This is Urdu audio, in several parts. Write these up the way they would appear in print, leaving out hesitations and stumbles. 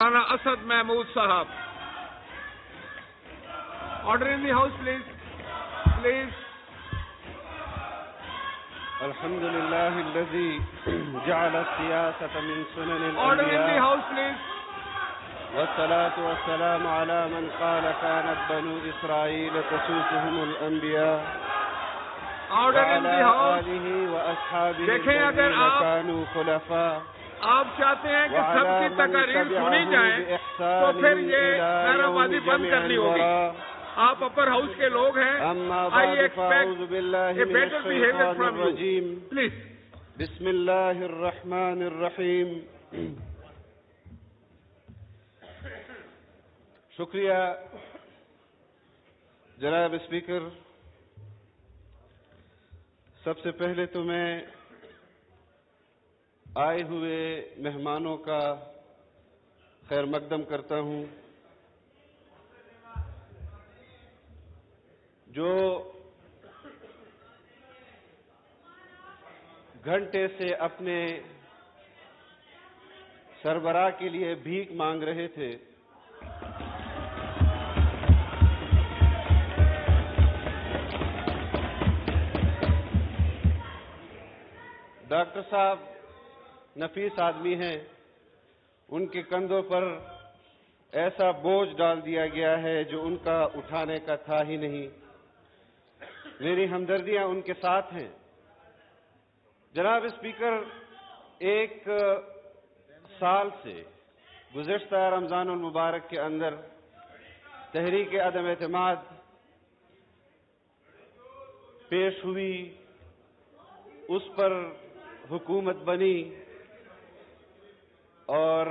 Rana Asad Mahmood Sahab. Order in the house, please. Please. الحمد لله الذي جعل السياسة من سنن الأنبياء. Order in the house, please. والصلاة والسلام على من قال كانت بنو إسرائيل تسوسهم الأنبياء. Order in the house. وعلى آله وأصحابه دیکھیں اگر الذين كانوا خلفاء. آپ چاہتے ہیں کہ سب کی تقاریر سنی جائیں تو پھر یہ نعرہ بازی بند کرنی ہوگی. آپ اپر ہاؤس کے لوگ ہیں. I expect a better behaviour from you please. بسم اللہ الرحمن الرحیم. شکریہ جناب اسپیکر. سب سے پہلے تو میں آئے ہوئے مہمانوں کا خیر مقدم کرتا ہوں جو گھنٹے سے اپنے سربراہ کے لیے بھیک مانگ رہے تھے. ڈاکٹر صاحب نفیس آدمی ہیں. ان کے کندھوں پر ایسا بوجھ ڈال دیا گیا ہے جو ان کا اٹھانے کا تھا ہی نہیں. میری ہمدردیاں ان کے ساتھ ہیں. جناب اسپیکر، ایک سال سے گزشتہ رمضان المبارک کے اندر تحریک عدم اعتماد پیش ہوئی، اس پر حکومت بنی، اور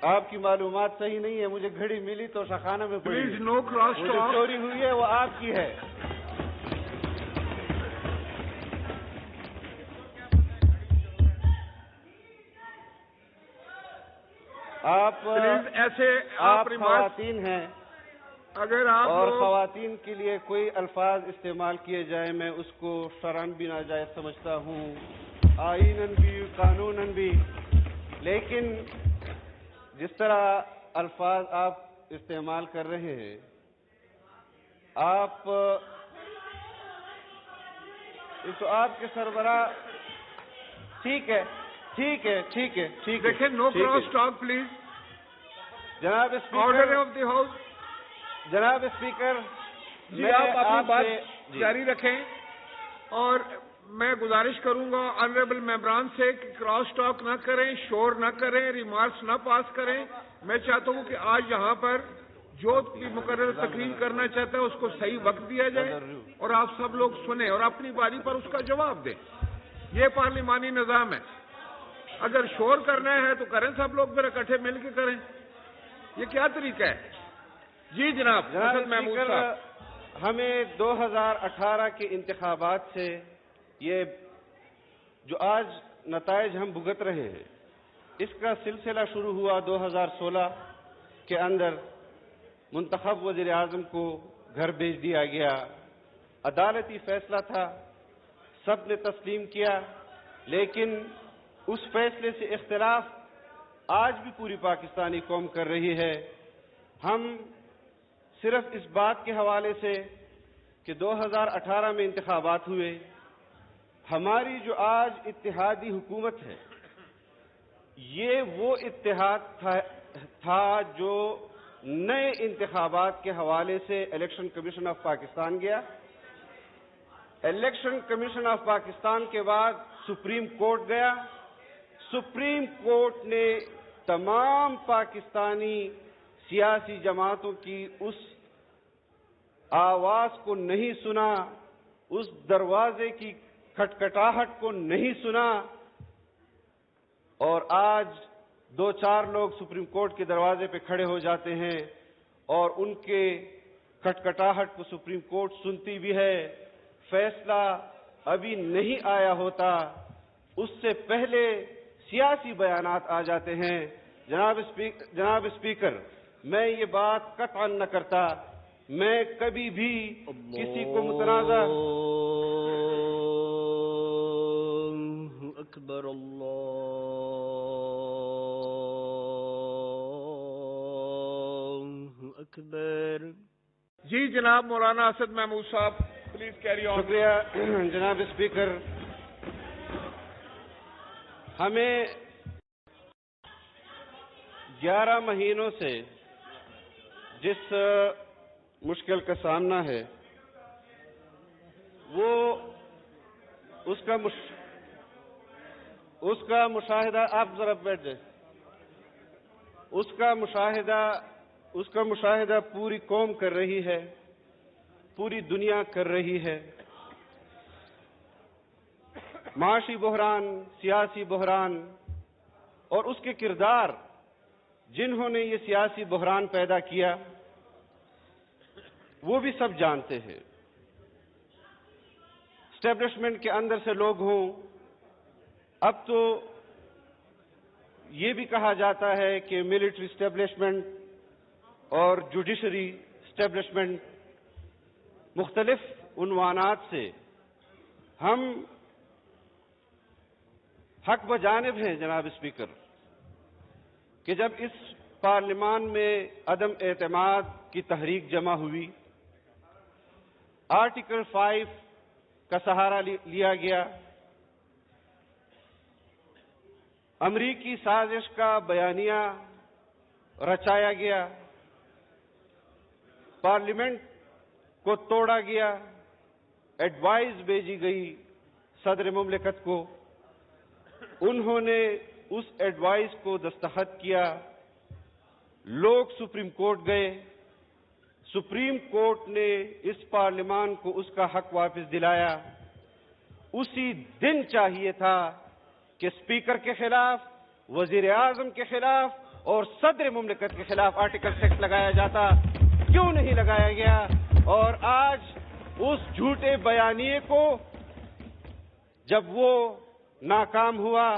آپ کی معلومات صحیح نہیں ہے. مجھے گھڑی ملی تو شاخانہ میں پڑی. پلیز نو کراس جو چوری ہوئی ہے وہ آپ کی ہے. آپ ایسے آپ خواتین ہیں. اگر آپ اور خواتین کے لیے کوئی الفاظ استعمال کیے جائیں میں اس کو شرعاً بھی ناجائز سمجھتا ہوں، آئیناً بھی، قانوناً بھی. لیکن جس طرح الفاظ آپ استعمال کر رہے ہیں، آپ تو آپ کے سربراہ. ٹھیک ہے ٹھیک ہے ٹھیک ہے ٹھیک ہے. دیکھیں نو کراس ٹاک پلیز. جناب order speaker, of the house. جناب اسپیکر، جی آپ اپنی بات جاری رکھیں، اور میں گزارش کروں گا آنریبل ممبران سے کہ کراس ٹاک نہ کریں، شور نہ کریں، ریمارکس نہ پاس کریں. میں چاہتا ہوں کہ آج یہاں پر جو بھی مقرر تقریر کرنا چاہتا ہے اس کو صحیح وقت دیا جائے اور آپ سب لوگ سنیں اور اپنی باری پر اس کا جواب دیں. یہ پارلیمانی نظام ہے. اگر شور کرنا ہے تو کریں، سب لوگ پھر اکٹھے مل کے کریں. یہ کیا طریقہ ہے؟ جی جناب. جناب محمود اسپیکر، صاحب، ہمیں 2018 کے انتخابات سے یہ جو آج نتائج ہم بھگت رہے ہیں، اس کا سلسلہ شروع ہوا 2016 کے اندر. منتخب وزیر اعظم کو گھر بھیج دیا گیا. عدالتی فیصلہ تھا، سب نے تسلیم کیا. لیکن اس فیصلے سے اختلاف آج بھی پوری پاکستانی قوم کر رہی ہے. ہم صرف اس بات کے حوالے سے کہ 2018 میں انتخابات ہوئے، ہماری جو آج اتحادی حکومت ہے، یہ وہ اتحاد تھا جو نئے انتخابات کے حوالے سے الیکشن کمیشن آف پاکستان گیا. الیکشن کمیشن آف پاکستان کے بعد سپریم کورٹ گیا. سپریم کورٹ نے تمام پاکستانی سیاسی جماعتوں کی اس آواز کو نہیں سنا، اس دروازے کی کھٹکھٹاہٹ کو نہیں سنا، اور آج 2-4 لوگ سپریم کورٹ کے دروازے پہ کھڑے ہو جاتے ہیں اور ان کے کھٹکھٹاہٹ کو سپریم کورٹ سنتی بھی ہے. فیصلہ ابھی نہیں آیا ہوتا، اس سے پہلے سیاسی بیانات آ جاتے ہیں. جناب اسپیکر، میں یہ بات قطعاً نہ کرتا. میں کبھی بھی کسی کو متنازع اکبر اللہ اکبر. جی جناب مولانا اسد محمود صاحب پلیز کیری آن. شکریہ جناب اسپیکر. ہمیں 11 مہینوں سے جس مشکل کا سامنا ہے وہ اس کا مشاہدہ آپ ذرا بیٹھ جائیں. اس کا مشاہدہ پوری قوم کر رہی ہے, پوری دنیا کر رہی ہے. معاشی بحران, سیاسی بحران اور اس کے کردار جنہوں نے یہ سیاسی بحران پیدا کیا وہ بھی سب جانتے ہیں. اسٹیبلشمنٹ کے اندر سے لوگ ہوں, اب تو یہ بھی کہا جاتا ہے کہ ملٹری اسٹیبلشمنٹ اور جوڈیشری اسٹیبلشمنٹ, مختلف عنوانات سے ہم حق بجانب ہیں جناب اسپیکر کہ جب اس پارلیمان میں عدم اعتماد کی تحریک جمع ہوئی, آرٹیکل 5 کا سہارا لیا گیا, امریکی سازش کا بیانیہ رچایا گیا, پارلیمنٹ کو توڑا گیا, ایڈوائز بھیجی گئی صدر مملکت کو, انہوں نے اس ایڈوائز کو دستخط کیا, لوگ سپریم کورٹ گئے, سپریم کورٹ نے اس پارلیمان کو اس کا حق واپس دلایا. اسی دن چاہیے تھا کہ اسپیکر کے خلاف, وزیر اعظم کے خلاف اور صدر مملکت کے خلاف آرٹیکل 6 لگایا جاتا. کیوں نہیں لگایا گیا؟ اور آج اس جھوٹے بیانیے کو جب وہ ناکام ہوا,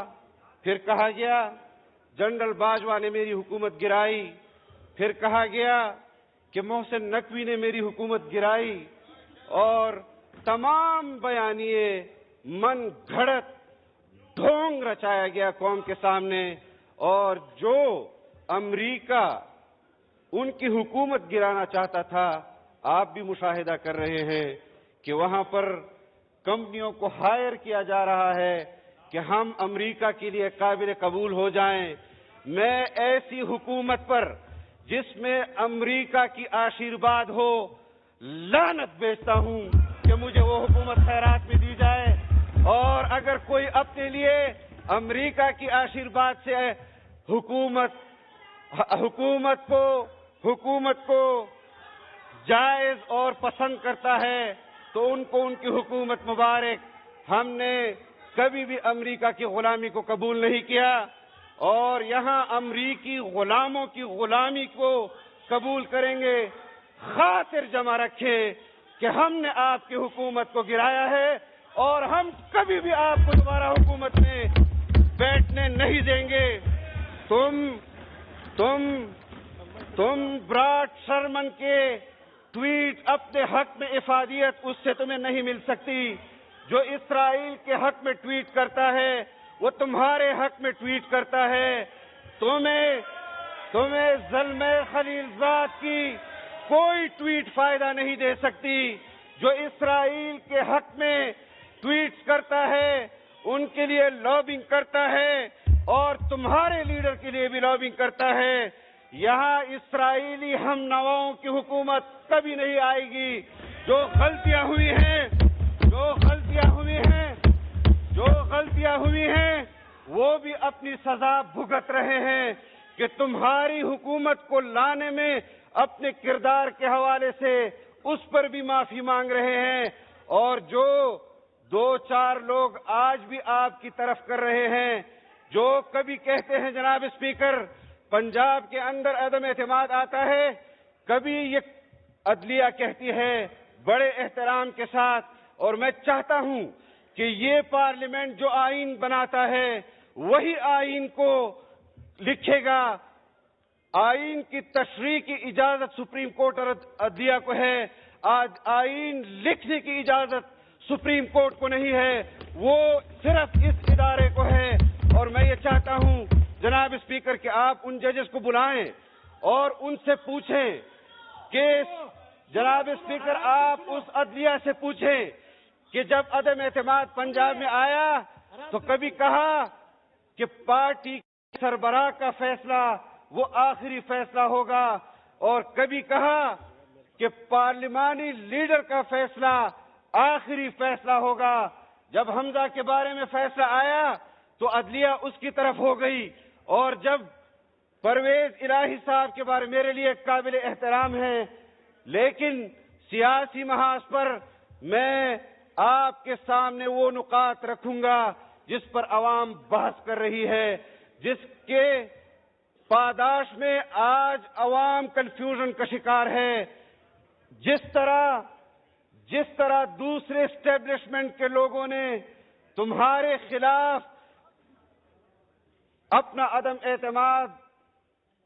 پھر کہا گیا جنرل باجوہ نے میری حکومت گرائی, پھر کہا گیا کہ محسن نقوی نے میری حکومت گرائی, اور تمام بیانیے من گھڑت ڈھونگ رچایا گیا قوم کے سامنے. اور جو امریکہ ان کی حکومت گرانا چاہتا تھا, آپ بھی مشاہدہ کر رہے ہیں کہ وہاں پر کمپنیوں کو ہائر کیا جا رہا ہے کہ ہم امریکہ کے لیے قابل قبول ہو جائیں. میں ایسی حکومت پر جس میں امریکہ کی آشیرواد ہو لعنت بھیجتا ہوں کہ مجھے وہ حکومت خیرات میں دی جائے. اور اگر کوئی اپنے لیے امریکہ کی آشیرواد سے حکومت کو جائز اور پسند کرتا ہے تو ان کو ان کی حکومت مبارک. ہم نے کبھی بھی امریکہ کی غلامی کو قبول نہیں کیا, اور یہاں امریکی غلاموں کی غلامی کو قبول کریں گے. خاطر جمع رکھیں کہ ہم نے آپ کی حکومت کو گرایا ہے اور ہم کبھی بھی آپ کو دوبارہ حکومت میں بیٹھنے نہیں دیں گے. تم براٹ شرمن کے ٹویٹ اپنے حق میں افادیت اس سے تمہیں نہیں مل سکتی. جو اسرائیل کے حق میں ٹویٹ کرتا ہے وہ تمہارے حق میں ٹویٹ کرتا ہے. تمہیں ظلم خلیلزاد کی کوئی ٹویٹ فائدہ نہیں دے سکتی. جو اسرائیل کے حق میں ٹویٹس کرتا ہے ان کے لیے لابنگ کرتا ہے اور تمہارے لیڈر کے لیے بھی لابنگ کرتا ہے. یہاں اسرائیلی ہم نواؤں کی حکومت کبھی نہیں آئے گی. جو غلطیاں ہوئی ہیں وہ بھی اپنی سزا بھگت رہے ہیں کہ تمہاری حکومت کو لانے میں اپنے کردار کے حوالے سے اس پر بھی معافی مانگ رہے ہیں. اور جو 2-4 لوگ آج بھی آپ کی طرف کر رہے ہیں, جو کبھی کہتے ہیں جناب اسپیکر پنجاب کے اندر عدم اعتماد آتا ہے, کبھی یہ عدلیہ کہتی ہے بڑے احترام کے ساتھ, اور میں چاہتا ہوں کہ یہ پارلیمنٹ جو آئین بناتا ہے وہی آئین کو لکھے گا. آئین کی تشریح کی اجازت سپریم کورٹ اور عدلیہ کو ہے, آج آئین لکھنے کی اجازت سپریم کورٹ کو نہیں ہے, وہ صرف اس ادارے کو ہے. اور میں یہ چاہتا ہوں جناب اسپیکر کہ آپ ان ججز کو بلائیں اور ان سے پوچھیں کہ جناب اسپیکر آپ اس عدلیہ سے پوچھیں کہ جب عدم اعتماد پنجاب میں آیا تو کبھی کہا کہ پارٹی سربراہ کا فیصلہ وہ آخری فیصلہ ہوگا، اور کبھی کہا کہ پارلیمانی لیڈر کا فیصلہ آخری فیصلہ ہوگا۔ جب حمزہ کے بارے میں فیصلہ آیا تو عدلیہ اس کی طرف ہو گئی، اور جب پرویز الہی صاحب کے بارے میرے لیے قابل احترام ہے، لیکن سیاسی محاذ پر میں آپ کے سامنے وہ نکات رکھوں گا جس پر عوام بحث کر رہی ہے، جس کے پاداش میں آج عوام کنفیوژن کا شکار ہے۔ جس طرح دوسرے اسٹیبلشمنٹ کے لوگوں نے تمہارے خلاف اپنا عدم اعتماد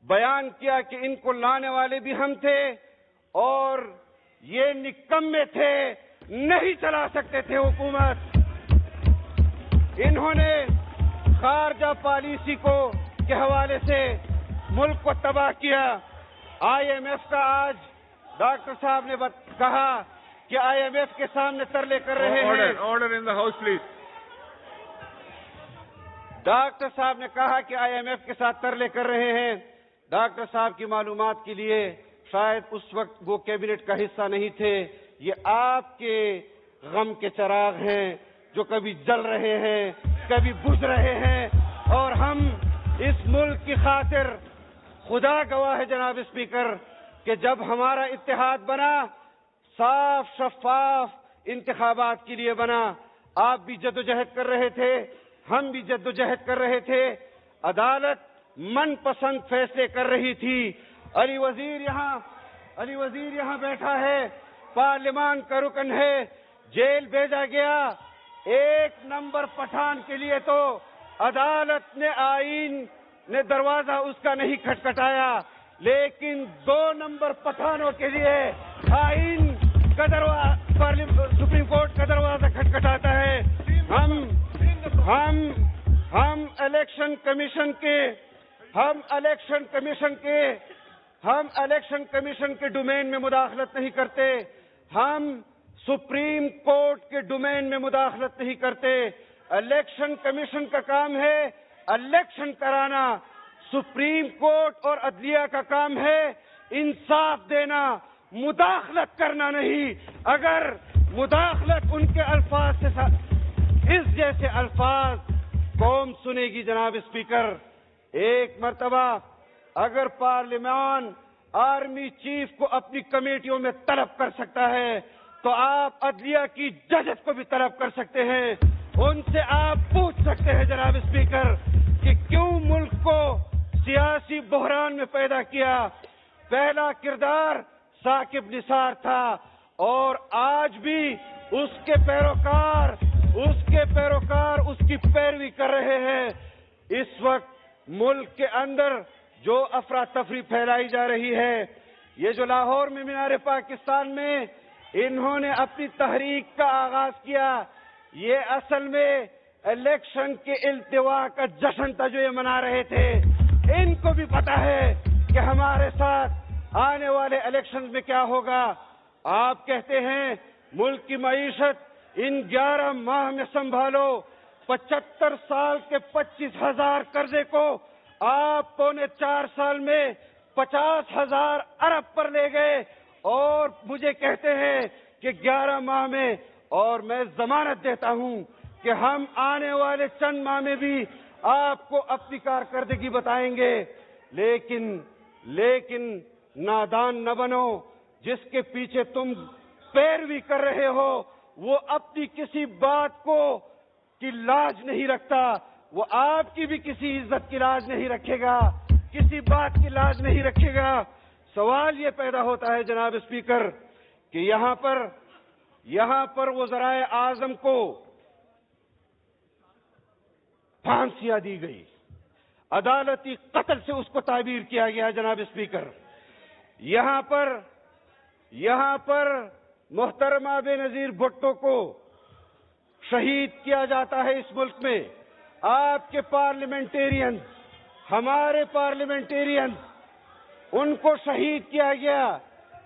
بیان کیا کہ ان کو لانے والے بھی ہم تھے اور یہ نکمے تھے، نہیں چلا سکتے تھے حکومت، انہوں نے خارجہ پالیسی کے حوالے سے ملک کو تباہ کیا۔ آئی ایم ایف کا آج ڈاکٹر صاحب نے کہا کہ آئی ایم ایف کے سامنے ترلے کر رہے ہیں۔ Order in the house please. Doctor صاحب نے کہا کہ آئی ایم ایف کے ساتھ ترلے کر رہے ہیں۔ ڈاکٹر صاحب کی معلومات کے لیے شاید اس وقت وہ کیبنٹ کا حصہ نہیں تھے، یہ آپ کے غم کے چراغ ہیں جو کبھی جل رہے ہیں کبھی بجھ رہے ہیں، اور ہم اس ملک کی خاطر، خدا گواہ ہے جناب اسپیکر، کہ جب ہمارا اتحاد بنا صاف شفاف انتخابات کے لیے بنا، آپ بھی جدوجہد کر رہے تھے، ہم بھی جدوجہد کر رہے تھے، عدالت من پسند فیصلے کر رہی تھی۔ علی وزیر یہاں بیٹھا ہے، پارلیمان کا رکن ہے، جیل بھیجا گیا۔ 1 نمبر پٹھان کے لیے تو عدالت نے آئین نے دروازہ اس کا نہیں کھٹکھٹایا، لیکن 2 نمبر پٹھانوں کے لیے آئین کا سپریم کورٹ کا دروازہ کھٹکھٹاتا ہے۔ ہم الیکشن کمیشن کے ڈومین میں مداخلت نہیں کرتے، ہم سپریم کورٹ کے ڈومین میں مداخلت نہیں کرتے۔ الیکشن کمیشن کا کام ہے الیکشن کرانا، سپریم کورٹ اور عدلیہ کا کام ہے انصاف دینا، مداخلت کرنا نہیں۔ اگر مداخلت ان کے الفاظ سے اس جیسے الفاظ قوم سنے گی جناب اسپیکر، ایک مرتبہ اگر پارلیمان آرمی چیف کو اپنی کمیٹیوں میں طلب کر سکتا ہے تو آپ عدلیہ کی ججز کو بھی طلب کر سکتے ہیں۔ ان سے آپ پوچھ سکتے ہیں جناب اسپیکر کہ کیوں ملک کو سیاسی بحران میں پیدا کیا۔ پہلا کردار ثاقب نثار تھا، اور آج بھی اس کے پیروکار اس کی پیروی کر رہے ہیں۔ اس وقت ملک کے اندر جو افراتفری پھیلائی جا رہی ہے، یہ جو لاہور میں مینار پاکستان میں انہوں نے اپنی تحریک کا آغاز کیا، یہ اصل میں الیکشن کے التوا کا جشن تھا جو یہ منا رہے تھے۔ ان کو بھی پتا ہے کہ ہمارے ساتھ آنے والے الیکشن میں کیا ہوگا۔ آپ کہتے ہیں ملک کی معیشت ان 11 ماہ میں سنبھالو، 75 سال کے 25,000 قرضے کو آپ 3.25 سال میں 50,000 ارب پر لے گئے، اور مجھے کہتے ہیں کہ 11 ماہ میں، اور میں ضمانت دیتا ہوں کہ ہم آنے والے چند ماہ میں بھی آپ کو اپنی کارکردگی بتائیں گے۔ لیکن نادان نہ بنو، جس کے پیچھے تم پیروی کر رہے ہو وہ اپنی کسی بات کی لاج نہیں رکھتا، وہ آپ کی بھی کسی عزت کی لاج نہیں رکھے گا، کسی بات کی لاج نہیں رکھے گا۔ سوال یہ پیدا ہوتا ہے جناب اسپیکر کہ یہاں پر وزرائے اعظم کو پھانسیاں دی گئی، عدالتی قتل سے اس کو تعبیر کیا گیا جناب اسپیکر۔ یہاں پر محترمہ بےنظیر بھٹو کو شہید کیا جاتا ہے اس ملک میں۔ آپ کے پارلیمنٹیرین، ہمارے پارلیمنٹیرین، ان کو شہید کیا گیا۔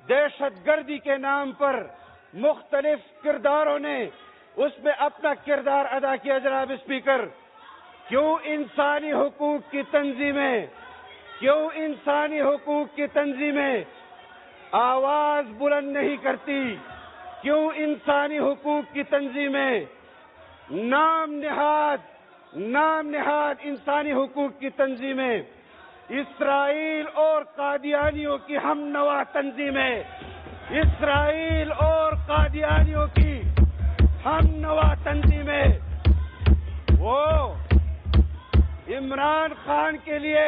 دہشت گردی کے نام پر مختلف کرداروں نے اس میں اپنا کردار ادا کیا. جناب اسپیکر، کیوں انسانی حقوق کی تنظیمیں آواز بلند نہیں کرتی؟ کیوں انسانی حقوق کی تنظیمیں نام نہاد انسانی حقوق کی تنظیمیں اسرائیل اور قادیانیوں کی ہم نوا تنظیمیں وہ عمران خان کے لیے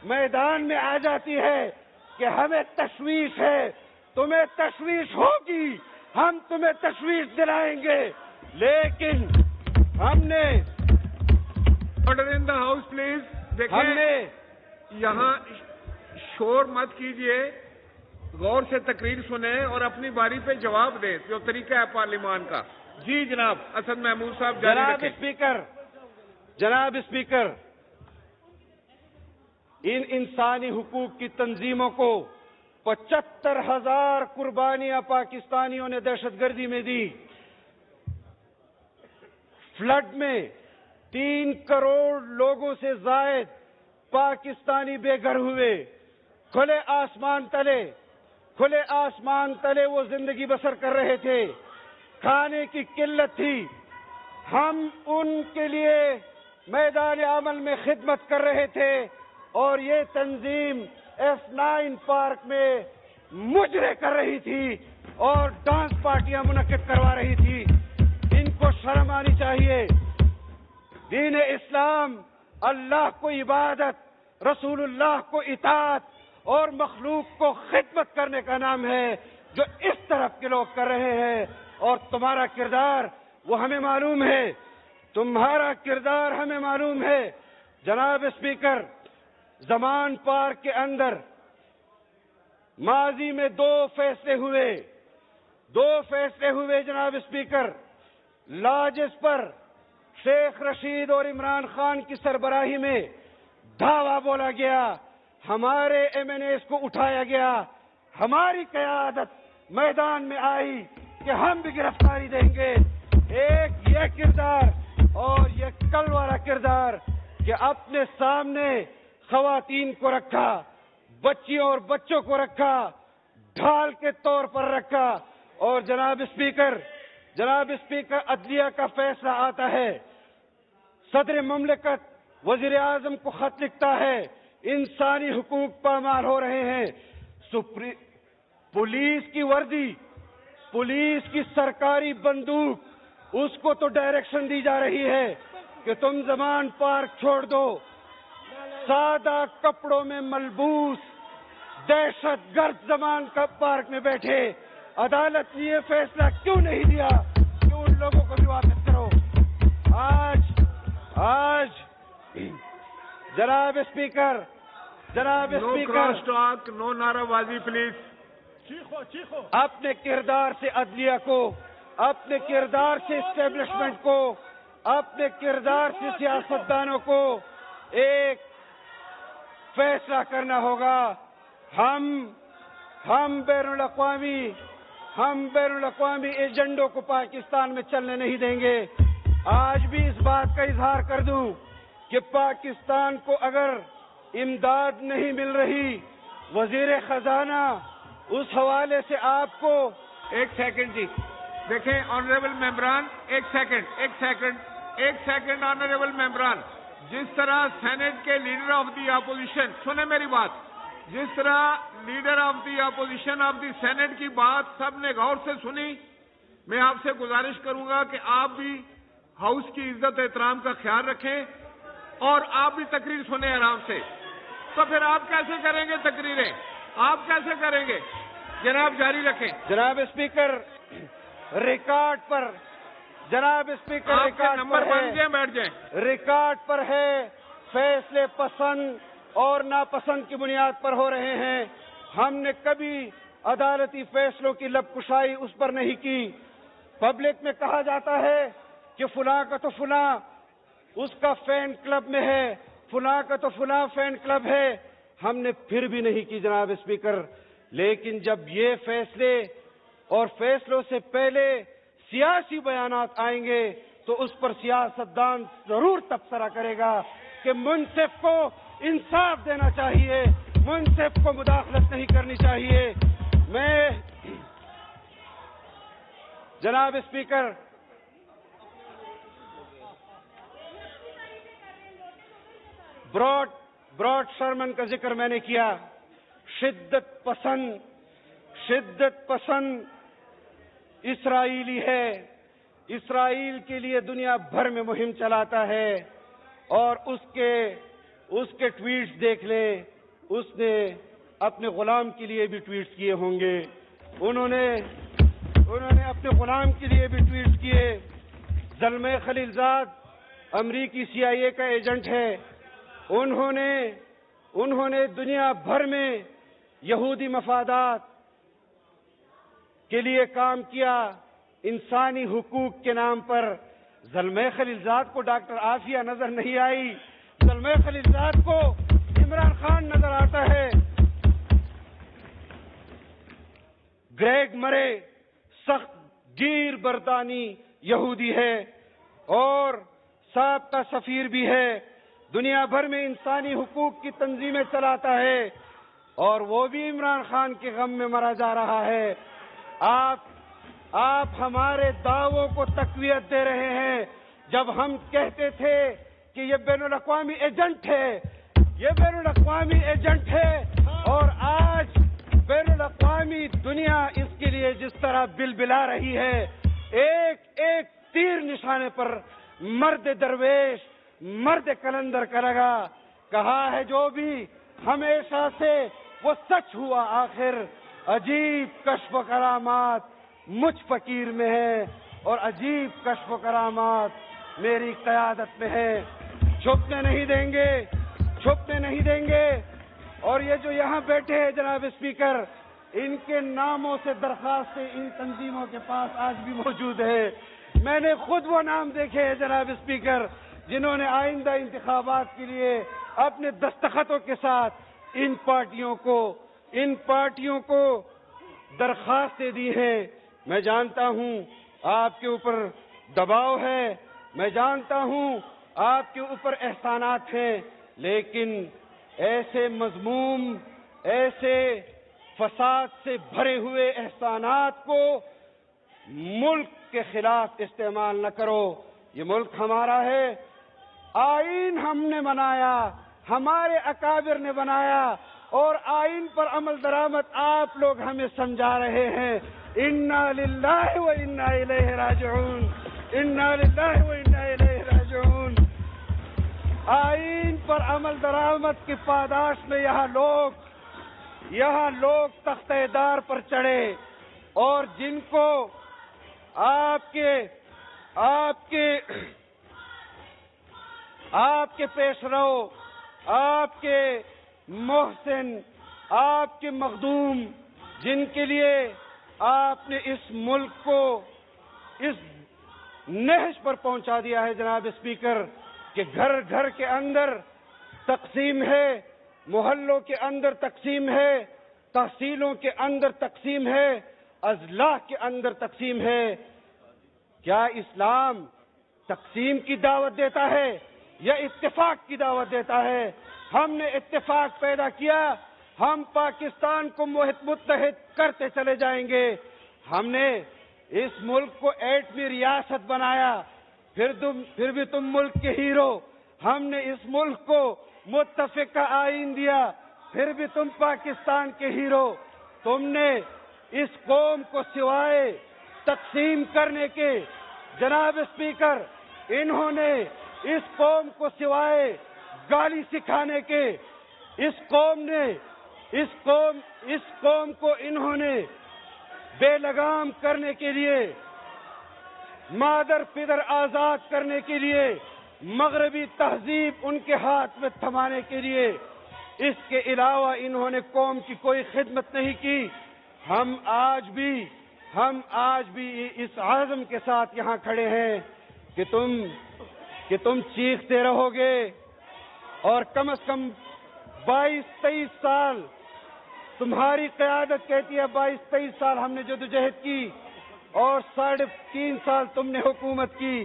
میدان میں آ جاتی ہے کہ ہمیں تشویش ہے، تمہیں تشویش ہوگی، ہم تمہیں تشویش دلائیں گے، لیکن ہم نے order in the house please. دیکھیں، یہاں شور مت کیجئے، غور سے تقریر سنیں اور اپنی باری پہ جواب دیں جو طریقہ ہے پارلیمان کا. جی جناب اسد محمود صاحب جاری رکھیں. جناب اسپیکر، ان انسانی حقوق کی تنظیموں کو 75,000 قربانیاں پاکستانیوں نے دہشت گردی میں دی. فلڈ میں 3 کروڑ لوگوں سے زائد پاکستانی بے گھر ہوئے. کھلے آسمان تلے وہ زندگی بسر کر رہے تھے، کھانے کی قلت تھی. ہم ان کے لیے میدان عمل میں خدمت کر رہے تھے اور یہ تنظیم F9 پارک میں مجرے کر رہی تھی اور ڈانس پارٹیاں منعقد کروا رہی تھی. ان کو شرم آنی چاہیے. دین اسلام اللہ کو عبادت، رسول اللہ کو اطاعت اور مخلوق کو خدمت کرنے کا نام ہے، جو اس طرف کے لوگ کر رہے ہیں. اور تمہارا کردار وہ ہمیں معلوم ہے، تمہارا کردار ہمیں معلوم ہے. جناب اسپیکر، زمان پارک کے اندر ماضی میں 2 فیصلے ہوئے جناب اسپیکر. لاجز پر شیخ رشید اور عمران خان کی سربراہی میں دعویٰ بولا گیا، ہمارے MNAs کو اٹھایا گیا، ہماری قیادت میدان میں آئی کہ ہم بھی گرفتاری دیں گے. ایک یہ کردار اور یہ کل والا کردار کہ اپنے سامنے خواتین کو رکھا، بچیوں اور بچوں کو رکھا، ڈھال کے طور پر رکھا. اور جناب اسپیکر عدلیہ کا فیصلہ آتا ہے، صدر مملکت وزیر اعظم کو خط لکھتا ہے، انسانی حقوق پامال ہو رہے ہیں. پولیس کی وردی، پولیس کی سرکاری بندوق، اس کو تو ڈائریکشن دی جا رہی ہے کہ تم زمان پارک چھوڑ دو. سادہ کپڑوں میں ملبوس دہشت گرد زمان کا پارک میں بیٹھے. عدالت نے یہ فیصلہ کیوں نہیں دیا کہ ان لوگوں کو بھی واپس کرو؟ آج جناب اسپیکر نو کراس ٹاک، نو نعرہ بازی پلیز. اپنے کردار سے عدلیہ کو، اپنے کردار سے اسٹیبلشمنٹ کو، اپنے کردار سے سیاستدانوں کو ایک فیصلہ کرنا ہوگا. ہم بین الاقوامی ایجنڈوں کو پاکستان میں چلنے نہیں دیں گے. آج بھی اس بات کا اظہار کر دوں کہ پاکستان کو اگر امداد نہیں مل رہی، وزیر خزانہ اس حوالے سے آپ کو ایک سیکنڈ جی دیکھیں آنریبل ممبران، ایک سیکنڈ آنریبل ممبران. جس طرح سینٹ کے لیڈر آف دی اپوزیشن، سنیں میری بات، جس طرح leader of the opposition of the senate کی بات سب نے غور سے سنی، میں آپ سے گزارش کروں گا کہ آپ بھی ہاؤس کی عزت احترام کا خیال رکھیں اور آپ بھی تقریر سنیں آرام سے. تو پھر آپ کیسے کریں گے تقریریں؟ آپ کیسے کریں گے؟ جناب جاری رکھیں. جناب اسپیکر ریکارڈ پر نمبر بن جائیں، بیٹھ جائیں. ریکارڈ پر ہے، فیصلے پسند اور ناپسند کی بنیاد پر ہو رہے ہیں. ہم نے کبھی عدالتی فیصلوں کی لب کشائی اس پر نہیں کی. پبلک میں کہا جاتا ہے کہ فلاں کا تو فلاں اس کا فین کلب میں ہے، فلاں کا تو فلاں فین کلب ہے. ہم نے پھر بھی نہیں کی جناب اسپیکر. لیکن جب یہ فیصلے اور فیصلوں سے پہلے سیاسی بیانات آئیں گے تو اس پر سیاستدان ضرور تبصرہ کرے گا کہ منصف کو انصاف دینا چاہیے، منصف کو مداخلت نہیں کرنی چاہیے۔ میں جناب اسپیکر، براڈ شرمن کا ذکر میں نے کیا۔ شدت پسند اسرائیلی ہے، اسرائیل کے لیے دنیا بھر میں مہم چلاتا ہے، اور اس کے ٹویٹس دیکھ لیں، اس نے اپنے غلام کے لیے بھی ٹویٹس کیے ہوں گے، انہوں نے اپنے غلام کے لیے بھی ٹویٹس کیے۔ زلمے خلیلزاد امریکی CIA کا ایجنٹ ہے، انہوں نے دنیا بھر میں یہودی مفادات کے لیے کام کیا، انسانی حقوق کے نام پر۔ زلمے خلیلزاد کو ڈاکٹر عافیہ نظر نہیں آئی، زلمے خلیلزاد کو عمران خان نظر آتا ہے۔ گریگ مرے سخت گیر برطانوی یہودی ہے اور سابقہ سفیر بھی ہے، دنیا بھر میں انسانی حقوق کی تنظیمیں چلاتا ہے، اور وہ بھی عمران خان کے غم میں مرا جا رہا ہے۔ آپ ہمارے دعووں کو تقویت دے رہے ہیں، جب ہم کہتے تھے کہ یہ بین الاقوامی ایجنٹ ہے، یہ بین الاقوامی ایجنٹ ہے، اور آج بین الاقوامی دنیا اس کے لیے جس طرح بل بلا رہی ہے، ایک ایک تیر نشانے پر مرد درویش، مرد کلندر کرے گا۔ کہا ہے جو بھی ہمیشہ سے وہ سچ ہوا آخر، عجیب کشف و کرامات مجھ فقیر میں ہے، اور عجیب کشف و کرامات میری قیادت میں ہے۔ چھپنے نہیں دیں گے۔ اور یہ جو یہاں بیٹھے ہیں جناب اسپیکر، ان کے ناموں سے درخواستیں ان تنظیموں کے پاس آج بھی موجود ہے۔ میں نے خود وہ نام دیکھے ہیں جناب اسپیکر، جنہوں نے آئندہ انتخابات کے لیے اپنے دستخطوں کے ساتھ ان پارٹیوں کو درخواستیں دی ہیں۔ میں جانتا ہوں آپ کے اوپر دباؤ ہے، میں جانتا ہوں آپ کے اوپر احسانات ہیں، لیکن ایسے مذموم، ایسے فساد سے بھرے ہوئے احسانات کو ملک کے خلاف استعمال نہ کرو۔ یہ ملک ہمارا ہے، آئین ہم نے بنایا، ہمارے اکابر نے بنایا، اور آئین پر عمل درآمد آپ لوگ ہمیں سمجھا رہے ہیں۔ انا للہ و انا الیہ راجعون، انا للہ و انا الیہ راجعون۔ آئین پر عمل درآمد کی پاداش میں یہاں لوگ تختہ دار پر چڑھے، اور جن کو آپ کے پیش رو، آپ کے محسن، آپ کے مخدوم، جن کے لیے آپ نے اس ملک کو اس نہج پر پہنچا دیا ہے جناب اسپیکر، کہ گھر گھر کے اندر تقسیم ہے، محلوں کے اندر تقسیم ہے، تحصیلوں کے اندر تقسیم ہے، اضلاع کے اندر تقسیم ہے۔ کیا اسلام تقسیم کی دعوت دیتا ہے یا اتفاق کی دعوت دیتا ہے؟ ہم نے اتفاق پیدا کیا، ہم پاکستان کو متحد کرتے چلے جائیں گے۔ ہم نے اس ملک کو ایٹمی ریاست بنایا، پھر بھی تم ملک کے ہیرو۔ ہم نے اس ملک کو متفقہ آئین دیا، پھر بھی تم پاکستان کے ہیرو۔ تم نے اس قوم کو سوائے تقسیم کرنے کے، جناب اسپیکر، انہوں نے اس قوم کو سوائے گالی سکھانے کے، اس قوم کو انہوں نے بے لگام کرنے کے لیے، مادر پدر آزاد کرنے کے لیے، مغربی تہذیب ان کے ہاتھ میں تھمانے کے لیے، اس کے علاوہ انہوں نے قوم کی کوئی خدمت نہیں کی۔ ہم آج بھی اس عزم کے ساتھ یہاں کھڑے ہیں کہ تم چیختے رہو گے، اور کم از کم 22-23 سال تمہاری قیادت کہتی ہے 22-23 سال ہم نے جدوجہد کی اور 3.5 سال تم نے حکومت کی،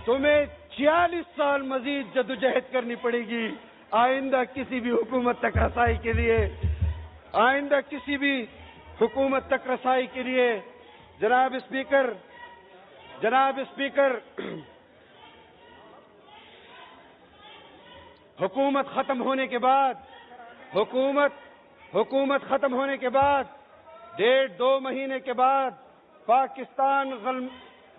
تمہیں 46 سال مزید جدوجہد کرنی پڑے گی آئندہ کسی بھی حکومت تک رسائی کے لیے، آئندہ کسی بھی حکومت تک رسائی کے لیے۔ جناب اسپیکر، حکومت ختم ہونے کے بعد 1.5-2 مہینے کے بعد پاکستان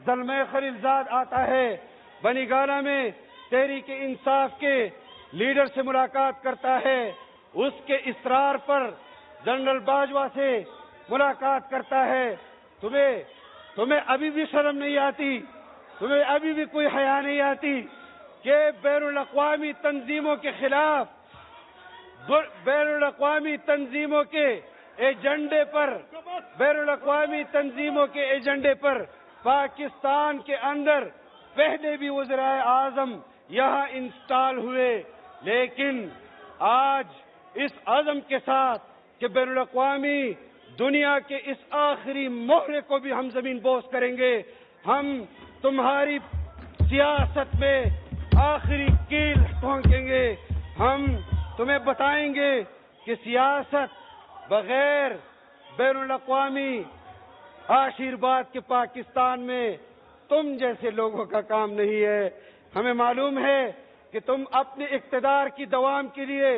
زلمے خلیلزاد آتا ہے، بنی گالا میں تحریک انصاف کے لیڈر سے ملاقات کرتا ہے، اس کے اصرار پر جنرل باجوہ سے ملاقات کرتا ہے۔ تمہیں ابھی بھی شرم نہیں آتی، تمہیں ابھی بھی کوئی حیا نہیں آتی کہ بین الاقوامی تنظیموں کے خلاف، بین الاقوامی تنظیموں کے ایجنڈے پر پاکستان کے اندر پہلے بھی وزرائے اعظم یہاں انسٹال ہوئے، لیکن آج اس عزم کے ساتھ کہ بین الاقوامی دنیا کے اس آخری مہرے کو بھی ہم زمین بوس کریں گے، ہم تمہاری سیاست میں آخری کیل ٹھونکیں گے، ہم تمہیں بتائیں گے کہ سیاست بغیر بین الاقوامی آشیرواد کے پاکستان میں تم جیسے لوگوں کا کام نہیں ہے۔ ہمیں معلوم ہے کہ تم اپنے اقتدار کی دوام کے لیے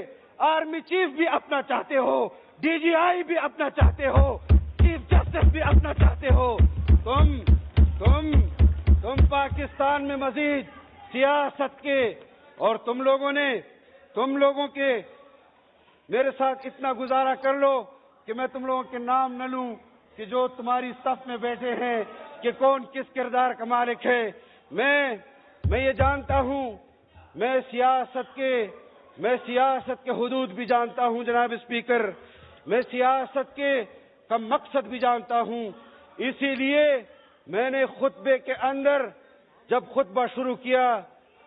آرمی چیف بھی اپنا چاہتے ہو، ڈی جی آئی بھی اپنا چاہتے ہو، چیف جسٹس بھی اپنا چاہتے ہو۔ تم پاکستان میں مزید سیاست کے، اور تم لوگوں کے میرے ساتھ اتنا گزارا کر لو کہ میں تم لوگوں کے نام نہ لوں کہ جو تمہاری صف میں بیٹھے ہیں کہ کون کس کردار کا مالک ہے۔ میں یہ جانتا ہوں، میں سیاست کے حدود بھی جانتا ہوں جناب اسپیکر، میں سیاست کا مقصد بھی جانتا ہوں، اسی لیے میں نے خطبے کے اندر جب خطبہ شروع کیا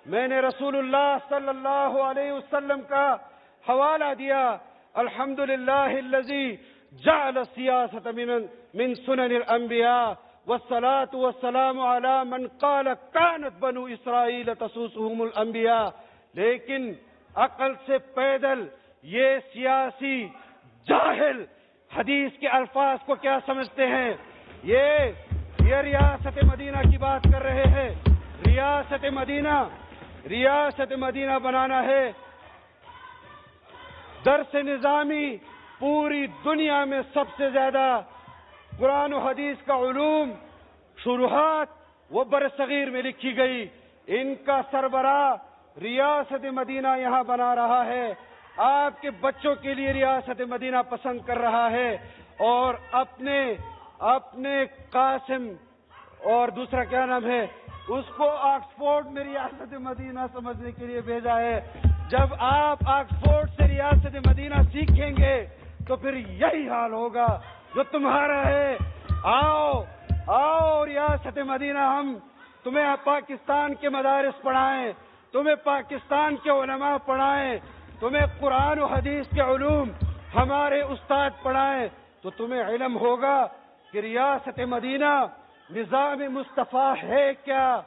میں نے رسول اللہ صلی اللہ علیہ وسلم کا حوالہ دیا، الحمدللہ الذی جعل السیاست من سنن الانبیاء والصلاة والسلام علی من قال کانت بنو اسرائیل تسوسهم الانبیاء۔ لیکن عقل سے پیدل یہ سیاسی جاہل حدیث کے الفاظ کو کیا سمجھتے ہیں؟ یہ ریاست مدینہ کی بات کر رہے ہیں۔ ریاست مدینہ بنانا ہے، درس نظامی پوری دنیا میں سب سے زیادہ قرآن و حدیث کا علوم شروحات وہ برصغیر میں لکھی گئی، ان کا سربراہ ریاست مدینہ یہاں بنا رہا ہے، آپ کے بچوں کے لیے ریاست مدینہ پسند کر رہا ہے، اور اپنے قاسم اور دوسرا کیا نام ہے اس کو آکسفورڈ میں ریاست مدینہ سمجھنے کے لیے بھیجا ہے۔ جب آپ آکسفورڈ سے ریاست مدینہ سیکھیں گے تو پھر یہی حال ہوگا جو تمہارا ہے۔ آؤ ریاست مدینہ، ہم تمہیں پاکستان کے مدارس پڑھائیں، تمہیں پاکستان کے علماء پڑھائیں، تمہیں قرآن و حدیث کے علوم ہمارے استاد پڑھائیں، تو تمہیں علم ہوگا کہ ریاست مدینہ نظام مصطفیٰ ہے کیا۔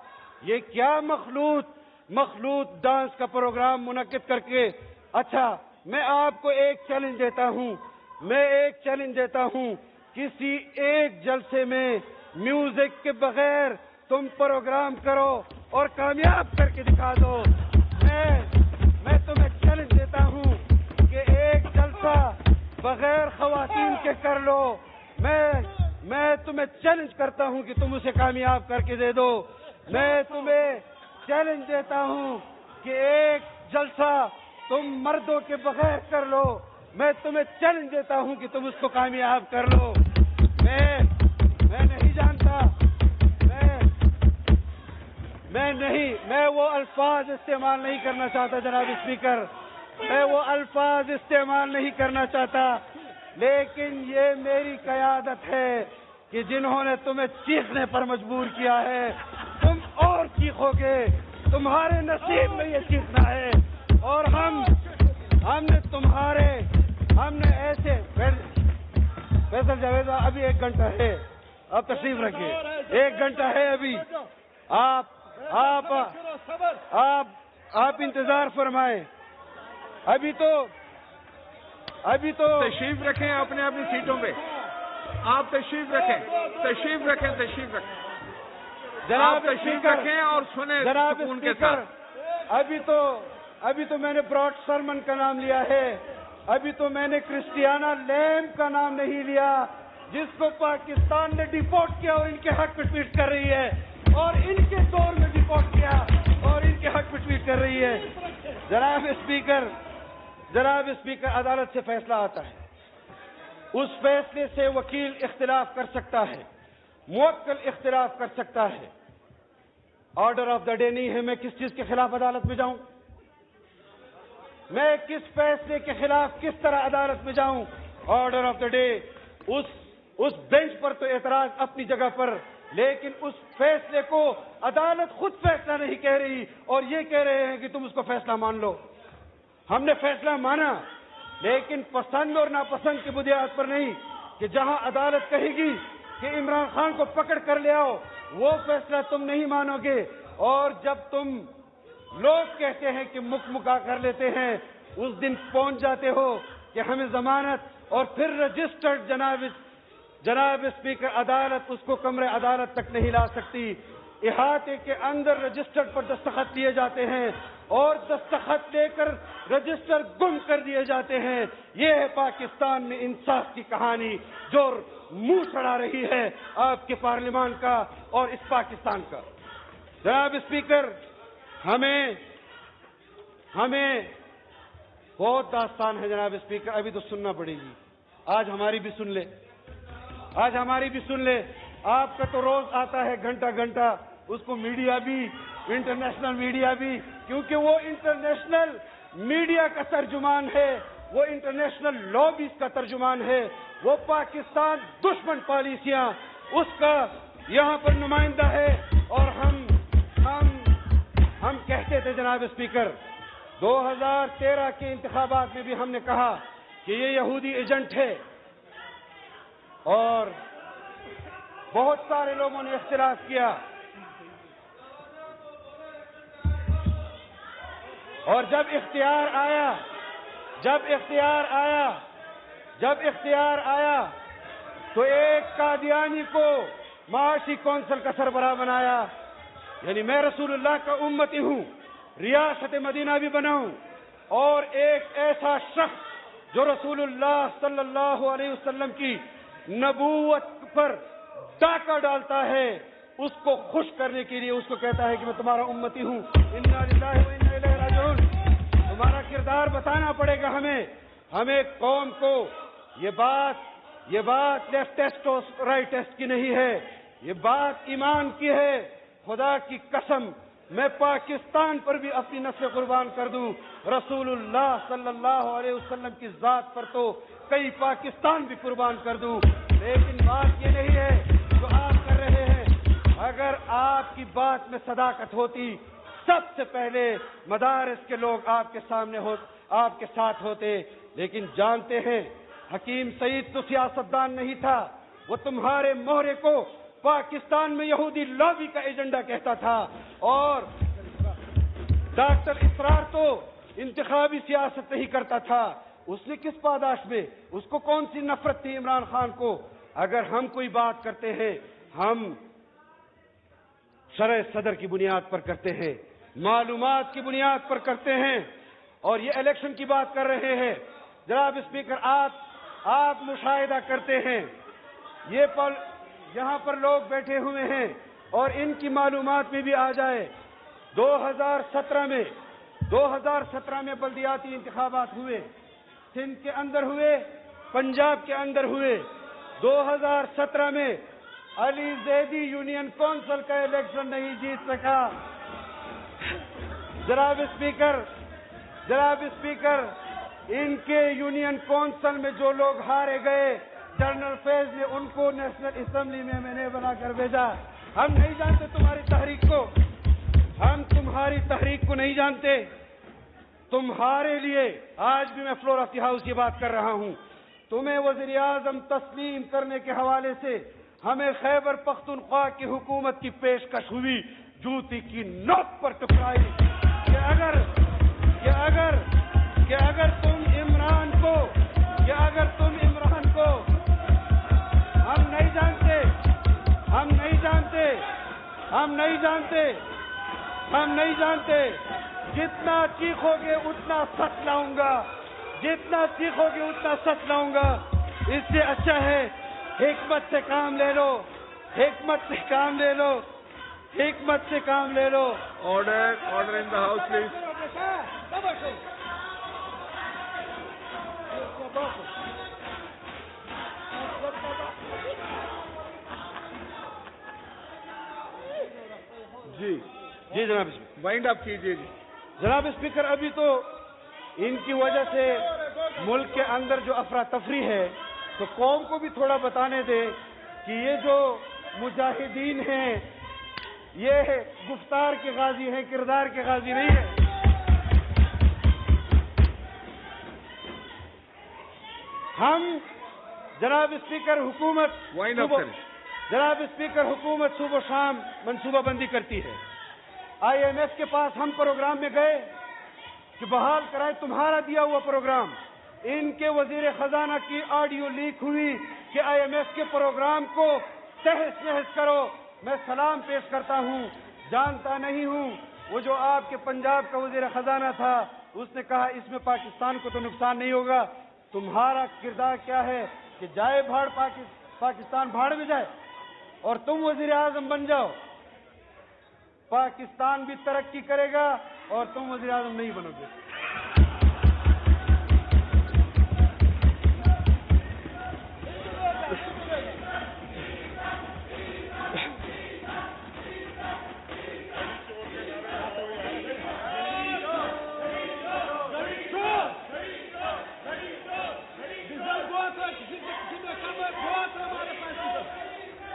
یہ کیا مخلوط ڈانس کا پروگرام منعقد کر کے۔ اچھا، میں آپ کو ایک چیلنج دیتا ہوں، کسی ایک جلسے میں میوزک کے بغیر تم پروگرام کرو اور کامیاب کر کے دکھا دو۔ میں تمہیں چیلنج دیتا ہوں کہ ایک جلسہ بغیر خواتین کے کر لو۔ میں تمہیں چیلنج کرتا ہوں کہ تم اسے کامیاب کر کے دے دو۔ میں تمہیں چیلنج دیتا ہوں کہ ایک جلسہ تم مردوں کے بغیر کر لو۔ میں تمہیں چیلنج دیتا ہوں کہ تم اس کو کامیاب کر لو۔ میں نہیں جانتا، میں وہ الفاظ استعمال نہیں کرنا چاہتا جناب اسپیکر، میں وہ الفاظ استعمال نہیں کرنا چاہتا، لیکن یہ میری قیادت ہے کہ جنہوں نے تمہیں چیخنے پر مجبور کیا ہے تم اور چیخو گے، تمہارے نصیب میں یہ چیخنا ہے۔ اور ہم نے ایسے ڈاکٹر جاوید صاحب ابھی 1 گھنٹہ ہے, آپ تشریف رکھیے, 1 گھنٹہ ہے ابھی, آپ انتظار فرمائیں. ابھی تو تشریف رکھیں اپنے اپنی سیٹوں پہ, آپ تشریف رکھیں جناب تشریف رکھیں اور سنیں سکون کے ساتھ. ابھی تو میں نے براڈ سرمن کا نام لیا ہے, ابھی تو میں نے کرسٹیانا لیم کا نام نہیں لیا, جس کو پاکستان نے ڈیپورٹ کیا اور ان کے حق پہ ٹویٹ کر رہی ہے, اور ان کے دور میں ڈیپورٹ کیا اور ان کے حق پہ ٹویٹ کر رہی ہے. جناب اسپیکر, عدالت سے فیصلہ آتا ہے, اس فیصلے سے وکیل اختلاف کر سکتا ہے, موکل اختلاف کر سکتا ہے. آرڈر آف دا ڈے نہیں ہے, میں کس چیز کے خلاف عدالت میں جاؤں, میں کس فیصلے کے خلاف کس طرح عدالت میں جاؤں. آرڈر آف دا ڈے, اس بینچ پر تو اعتراض اپنی جگہ پر, لیکن اس فیصلے کو عدالت خود فیصلہ نہیں کہہ رہی اور یہ کہہ رہے ہیں کہ تم اس کو فیصلہ مان لو. ہم نے فیصلہ مانا, لیکن پسند اور ناپسند کی بنیاد پر نہیں, کہ جہاں عدالت کہے گی کہ عمران خان کو پکڑ کر لے آؤ, وہ فیصلہ تم نہیں مانو گے. اور جب تم لوگ کہتے ہیں کہ مکا کر لیتے ہیں, اس دن پہنچ جاتے ہو کہ ہمیں ضمانت, اور پھر رجسٹرڈ جناب اسپیکر عدالت اس کو کمرے عدالت تک نہیں لا سکتی. احاطے کے اندر رجسٹر پر دستخط دیے جاتے ہیں اور دستخط لے کر رجسٹر گم کر دیے جاتے ہیں. یہ ہے پاکستان میں انصاف کی کہانی جو منہ چڑھا رہی ہے آپ کے پارلیمان کا اور اس پاکستان کا. جناب اسپیکر, ہمیں بہت داستان ہے جناب اسپیکر, ابھی تو سننا پڑے گی. آج ہماری بھی سن لے. آپ کا تو روز آتا ہے گھنٹہ, اس کو میڈیا بھی, انٹرنیشنل میڈیا بھی, کیونکہ وہ انٹرنیشنل میڈیا کا ترجمان ہے, وہ انٹرنیشنل لابیز کا ترجمان ہے, وہ پاکستان دشمن پالیسیاں اس کا یہاں پر نمائندہ ہے. اور ہم کہتے تھے جناب اسپیکر, 2013 کے انتخابات میں بھی ہم نے کہا کہ یہ یہودی ایجنٹ ہے, اور بہت سارے لوگوں نے اختلاف کیا, اور جب اختیار آیا تو ایک قادیانی کو معاشی کونسل کا سربراہ بنایا. یعنی میں رسول اللہ کا امتی ہوں, ریاست مدینہ بھی بناؤں, اور ایک ایسا شخص جو رسول اللہ صلی اللہ علیہ وسلم کی نبوت پر ڈاکہ ڈالتا ہے, اس کو خوش کرنے کے لیے اس کو کہتا ہے کہ میں تمہارا امتی ہوں. انا للہ و انا الیہ راجعون. تمہارا کردار بتانا پڑے گا ہمیں قوم کو. یہ بات لیفٹ ٹیسٹ اور رائٹ ٹیسٹ کی نہیں ہے, یہ بات ایمان کی ہے. خدا کی قسم, میں پاکستان پر بھی اپنی نسل قربان کر دوں, رسول اللہ صلی اللہ علیہ وسلم کی ذات پر تو کئی پاکستان بھی قربان کر دوں. لیکن بات یہ نہیں ہے جو آپ کر رہے ہیں. اگر آپ کی بات میں صداقت ہوتی, سب سے پہلے مدارس کے لوگ آپ کے ساتھ ہوتے. لیکن جانتے ہیں حکیم سعید تو سیاستدان نہیں تھا, وہ تمہارے مہرے کو پاکستان میں یہودی لابی کا ایجنڈا کہتا تھا, اور ڈاکٹر اسرار تو انتخابی سیاست نہیں کرتا تھا. اس نے کس پاداش میں, اس کو کون سی نفرت تھی عمران خان کو. اگر ہم کوئی بات کرتے ہیں, ہم شرع صدر کی بنیاد پر کرتے ہیں, معلومات کی بنیاد پر کرتے ہیں, اور یہ الیکشن کی بات کر رہے ہیں. جناب اسپیکر, آپ مشاہدہ کرتے ہیں, یہاں پر لوگ بیٹھے ہوئے ہیں اور ان کی معلومات میں بھی آ جائے. 2017 میں بلدیاتی انتخابات ہوئے, سندھ کے اندر ہوئے, پنجاب کے اندر ہوئے. 2017 میں علی زیدی یونین کونسل کا الیکشن نہیں جیت سکا. جناب اسپیکر, ان کے یونین کونسل میں جو لوگ ہارے گئے, جنرل فیض نے ان کو نیشنل اسمبلی میں نے بنا کر بھیجا. ہم نہیں جانتے تمہاری تحریک کو نہیں جانتے. تمہارے لیے آج بھی میں فلور آف دی ہاؤس یہ بات کر رہا ہوں, تمہیں وزیر اعظم تسلیم کرنے کے حوالے سے ہمیں خیبر پختونخوا کی حکومت کی پیشکش ہوئی، جوتی کی نوک پر ٹکرائی کہ اگر تم عمران کو ہم نہیں جانتے جتنا چیخو گے اتنا سچ لاؤں گا، اس سے اچھا ہے حکمت سے کام لے لو. Order in the house, please. جی جناب اسپیکر. وائنڈ اپ کیجیے جی. جناب اسپیکر، ابھی تو ان کی وجہ سے ملک کے اندر جو افراتفری ہے، تو قوم کو بھی تھوڑا بتانے دے کہ یہ جو مجاہدین ہیں یہ گفتار کے غازی ہیں، کردار کے غازی نہیں ہیں. ہم جناب اسپیکر حکومت صبح و شام منصوبہ بندی کرتی ہے. آئی ایم ایف کے پاس ہم پروگرام میں گئے کہ بحال کرائے تمہارا دیا ہوا پروگرام. ان کے وزیر خزانہ کی آڈیو لیک ہوئی کہ آئی ایم ایف کے پروگرام کو تہس نہس کرو. میں سلام پیش کرتا ہوں، جانتا نہیں ہوں وہ جو آپ کے پنجاب کا وزیر خزانہ تھا، اس نے کہا اس میں پاکستان کو تو نقصان نہیں ہوگا. تمہارا کردار کیا ہے کہ جائے بھاڑ پاکستان بھاڑ میں جائے اور تم وزیر اعظم بن جاؤ. پاکستان بھی ترقی کرے گا اور تم وزیر اعظم نہیں بنو گے.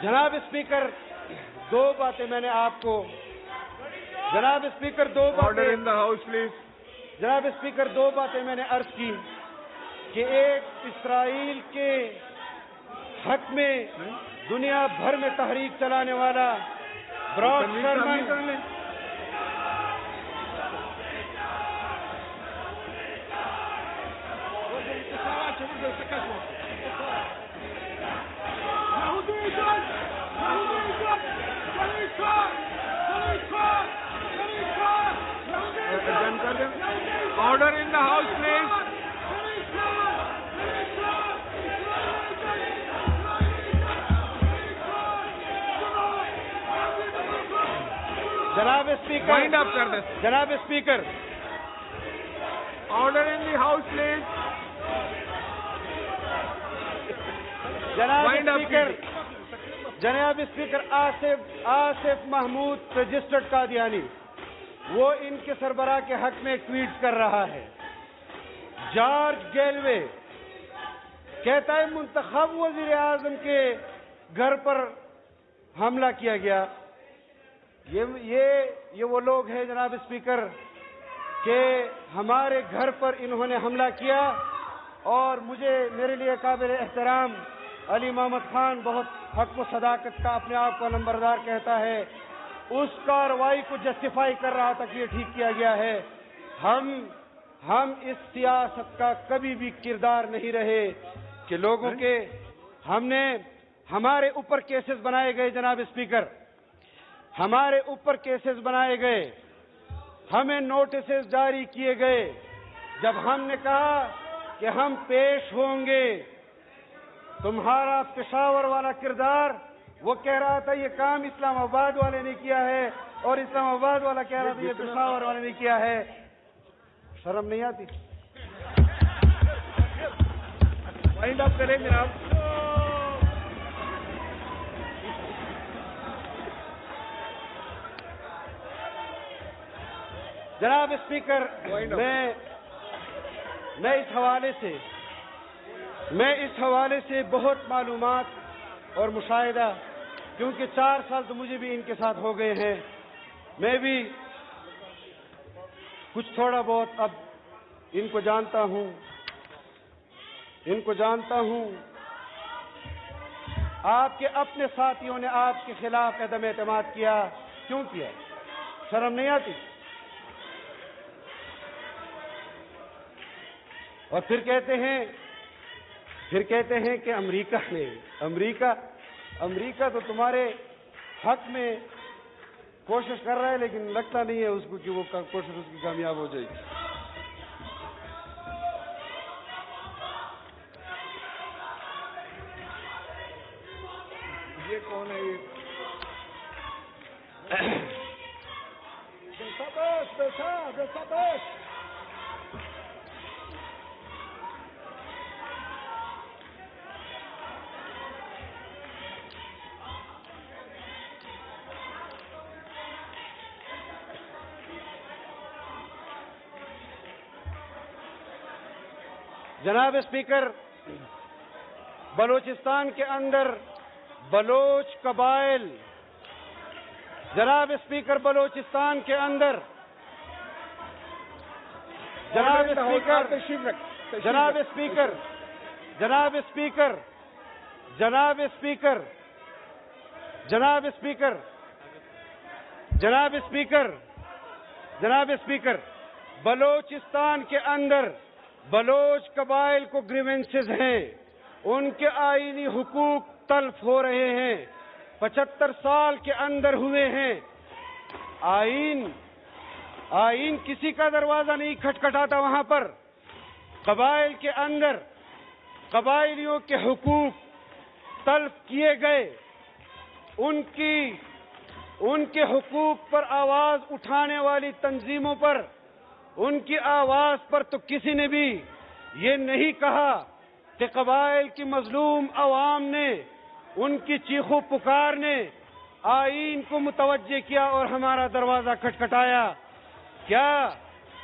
جناب اسپیکر، دو باتیں میں نے آپ کو Order in the house, please. جناب اسپیکر، دو باتیں میں نے عرض کی کہ ایک اسرائیل کے حق میں دنیا بھر میں تحریک چلانے والا Brad Sherman Order in the house, please. جناب اسپیکر، Wind up کر دیں. جناب speaker, Order in the house, please. جناب اسپیکر آصف محمود رجسٹرڈ قادیانی، وہ ان کے سربراہ کے حق میں ایک ٹویٹ کر رہا ہے. جارج گیلوے کہتا ہے منتخب وزیر اعظم کے گھر پر حملہ کیا گیا. یہ وہ لوگ ہیں جناب اسپیکر کہ ہمارے گھر پر انہوں نے حملہ کیا، اور میرے لیے قابل احترام علی محمد خان بہت حق و صداقت کا اپنے آپ کو نمبردار کہتا ہے، اس کارروائی کو جسٹیفائی کر رہا تھا کہ یہ ٹھیک کیا گیا ہے. ہم اس سیاست کا کبھی بھی کردار نہیں رہے کہ لوگوں کے ہمارے اوپر کیسز بنائے گئے. جناب اسپیکر، ہمارے اوپر کیسز بنائے گئے، ہمیں نوٹسز جاری کیے گئے. جب ہم نے کہا کہ ہم پیش ہوں گے، تمہارا پشاور والا کردار وہ کہہ رہا تھا یہ کام اسلام آباد والے نے کیا ہے، اور اسلام آباد والا کہہ رہا تھا یہ پشاور والے نے کیا ہے. شرم نہیں آتی؟ وائنڈ اپ کریں جناب. جناب اسپیکر، میں اس حوالے سے بہت معلومات اور مشاہدہ، کیونکہ 4 سال تو مجھے بھی ان کے ساتھ ہو گئے ہیں، میں بھی کچھ تھوڑا بہت اب ان کو جانتا ہوں. ان کو جانتا ہوں، آپ کے اپنے ساتھیوں نے آپ کے خلاف عدم اعتماد کیا، کیوں کیا؟ شرم نہیں آتی؟ اور پھر کہتے ہیں کہ امریکہ تو تمہارے حق میں کوشش کر رہا ہے، لیکن لگتا نہیں ہے اس کو کہ وہ کوشش اس کی کامیاب ہو جائے گی۔ یہ کون ہے؟ یہ جناب اسپیکر، بلوچستان کے اندر بلوچ قبائل، جناب اسپیکر، بلوچستان کے اندر، جناب اسپیکر، جناب اسپیکر، جناب اسپیکر، جناب اسپیکر، جناب اسپیکر، جناب اسپیکر، جناب اسپیکر، بلوچستان کے اندر بلوچ قبائل کو گریونسز ہیں، ان کے آئینی حقوق تلف ہو رہے ہیں، 75 سال کے اندر ہوئے ہیں۔ آئین کسی کا دروازہ نہیں کھٹکھٹاتا وہاں پر۔ قبائل کے اندر قبائلیوں کے حقوق تلف کیے گئے، ان کے حقوق پر آواز اٹھانے والی تنظیموں پر، ان کی آواز پر تو کسی نے بھی یہ نہیں کہا کہ قبائل کی مظلوم عوام نے ان کی چیخو پکار نے آئین کو متوجہ کیا اور ہمارا دروازہ کھٹکھٹایا۔ کیا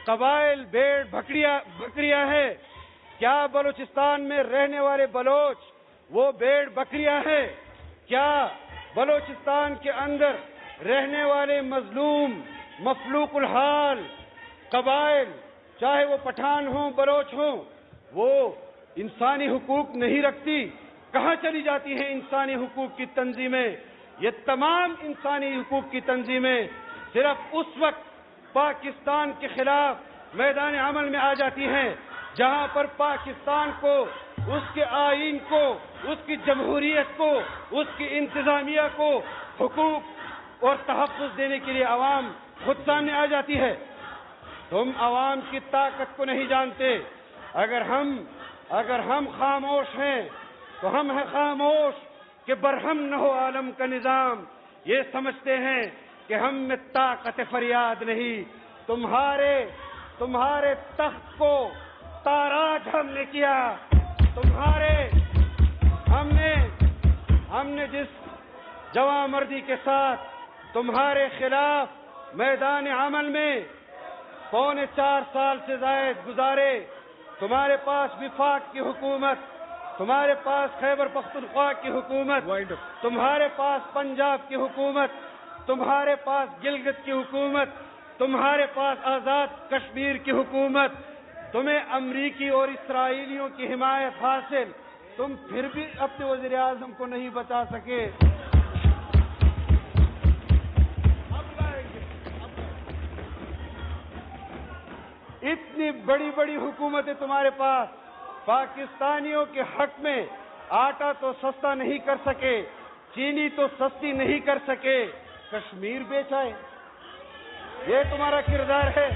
قبائل بھیڑ بکریاں ہے؟ کیا بلوچستان میں رہنے والے بلوچ وہ بھیڑ بکریاں ہے؟ کیا بلوچستان کے اندر رہنے والے مظلوم مفلوق الحال قبائل، چاہے وہ پٹھان ہوں بلوچ ہوں، وہ انسانی حقوق نہیں رکھتی؟ کہاں چلی جاتی ہیں انسانی حقوق کی تنظیمیں؟ یہ تمام انسانی حقوق کی تنظیمیں صرف اس وقت پاکستان کے خلاف میدان عمل میں آ جاتی ہیں جہاں پر پاکستان کو، اس کے آئین کو، اس کی جمہوریت کو، اس کی انتظامیہ کو حقوق اور تحفظ دینے کے لیے عوام خود سامنے آ جاتی ہے۔ تم عوام کی طاقت کو نہیں جانتے۔ اگر ہم خاموش ہیں تو ہم ہیں خاموش کہ برہم نہ ہو عالم کا نظام۔ یہ سمجھتے ہیں کہ ہم میں طاقت فریاد نہیں۔ تمہارے تخت کو تاراج ہم نے کیا۔ ہم نے جس جواں مردی کے ساتھ تمہارے خلاف میدان عمل میں 4.25 سال سے زائد گزارے، تمہارے پاس وفاق کی حکومت، تمہارے پاس خیبر پختونخوا کی حکومت، تمہارے پاس پنجاب کی حکومت، تمہارے پاس گلگت کی حکومت، تمہارے پاس آزاد کشمیر کی حکومت، تمہیں امریکی اور اسرائیلیوں کی حمایت حاصل، تم پھر بھی اپنے وزیر اعظم کو نہیں بچا سکے۔ اتنی بڑی بڑی حکومتیں تمہارے پاس، پاکستانیوں کے حق میں آٹا تو سستا نہیں کر سکے، چینی تو سستی نہیں کر سکے، کشمیر بیچائے۔ یہ تمہارا کردار ہے،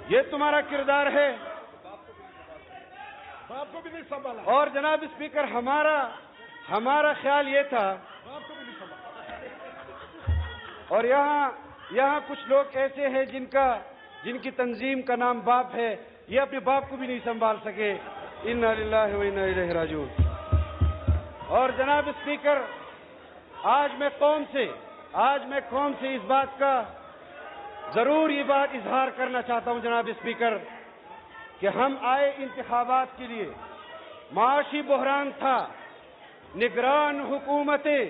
یہ تمہارا کردار ہے۔ اور جناب اسپیکر، ہمارا خیال یہ تھا، اور یہاں کچھ لوگ ایسے ہیں جن کی تنظیم کا نام باپ ہے، یہ اپنے باپ کو بھی نہیں سنبھال سکے۔ انا للہ و انا الیہ راجعون۔ اور جناب اسپیکر، آج میں قوم سے اس بات کا ضرور یہ بات اظہار کرنا چاہتا ہوں جناب اسپیکر، کہ ہم آئے انتخابات کے لیے، معاشی بحران تھا، نگران حکومتیں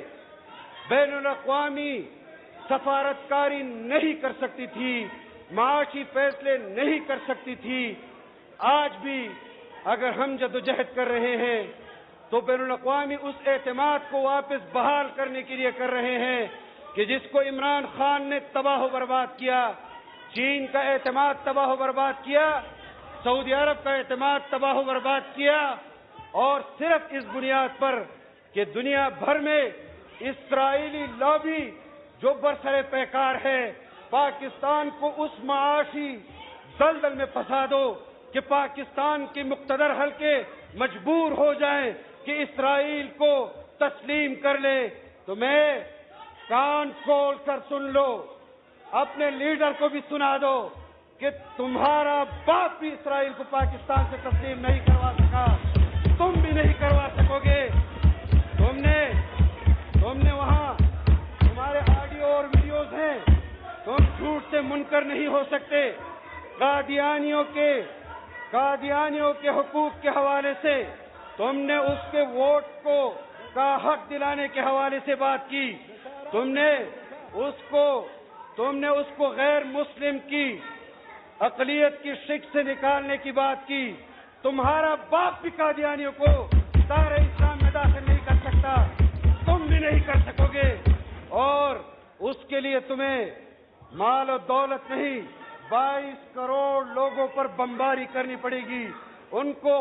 بین الاقوامی سفارتکاری نہیں کر سکتی تھی، معاشی فیصلے نہیں کر سکتی تھی۔ آج بھی اگر ہم جدوجہد کر رہے ہیں تو بین الاقوامی اس اعتماد کو واپس بحال کرنے کے لیے کر رہے ہیں کہ جس کو عمران خان نے تباہ و برباد کیا، چین کا اعتماد تباہ و برباد کیا، سعودی عرب کا اعتماد تباہ و برباد کیا، اور صرف اس بنیاد پر کہ دنیا بھر میں اسرائیلی لابی جو برسر پیکار ہے پاکستان کو اس معاشی دلدل میں پھنسا دو کہ پاکستان کے مقتدر حلقے مجبور ہو جائیں کہ اسرائیل کو تسلیم کر لے، تو میں کان کھول کر سن لو، اپنے لیڈر کو بھی سنا دو کہ تمہارا باپ بھی اسرائیل کو پاکستان سے تسلیم نہیں کروا سکا، تم بھی نہیں کروا سکو گے۔ تم نے وہاں تمہارے آڈیو اور ویڈیوز ہیں، تم جھوٹ سے منکر نہیں ہو سکتے۔ قادیانیوں کے حقوق کے حوالے سے تم نے اس کے ووٹ کا حق دلانے کے حوالے سے بات کی، تم نے اس کو غیر مسلم کی اقلیت کی شک سے نکالنے کی بات کی۔ تمہارا باپ بھی قادیانیوں کو دائرہ اسلام میں داخل نہیں کر سکتا، تم بھی نہیں کر سکو گے، اور اس کے لیے تمہیں مال و دولت نہیں 22 کروڑ لوگوں پر بمباری کرنی پڑے گی، ان کو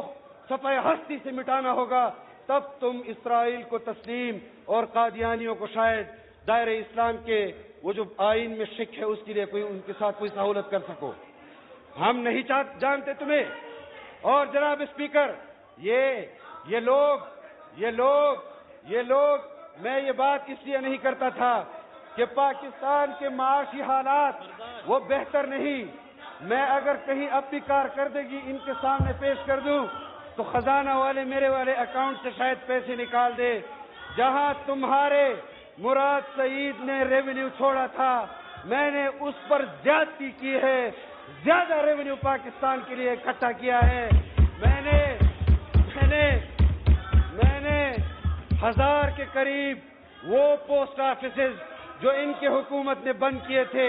صفحہ ہستی سے مٹانا ہوگا، تب تم اسرائیل کو تسلیم اور قادیانیوں کو شاید دائرہ اسلام کے وہ جو آئین میں شک ہے اس کے لیے ان کے ساتھ کوئی سہولت کر سکو۔ ہم نہیں جانتے تمہیں۔ اور جناب اسپیکر، یہ لوگ میں یہ بات اس لیے نہیں کرتا تھا کہ پاکستان کے معاشی حالات وہ بہتر نہیں، میں اگر کہیں اب بھی کارکردگی ان کے سامنے پیش کر دوں تو خزانہ والے میرے والے اکاؤنٹ سے شاید پیسے نکال دے۔ جہاں تمہارے مراد سعید نے ریونیو چھوڑا تھا، میں نے اس پر زیادتی کی ہے، زیادہ ریونیو پاکستان کے لیے اکٹھا کیا ہے۔ میں نے 1000 کے قریب وہ پوسٹ آفیسز جو ان کے حکومت نے بند کیے تھے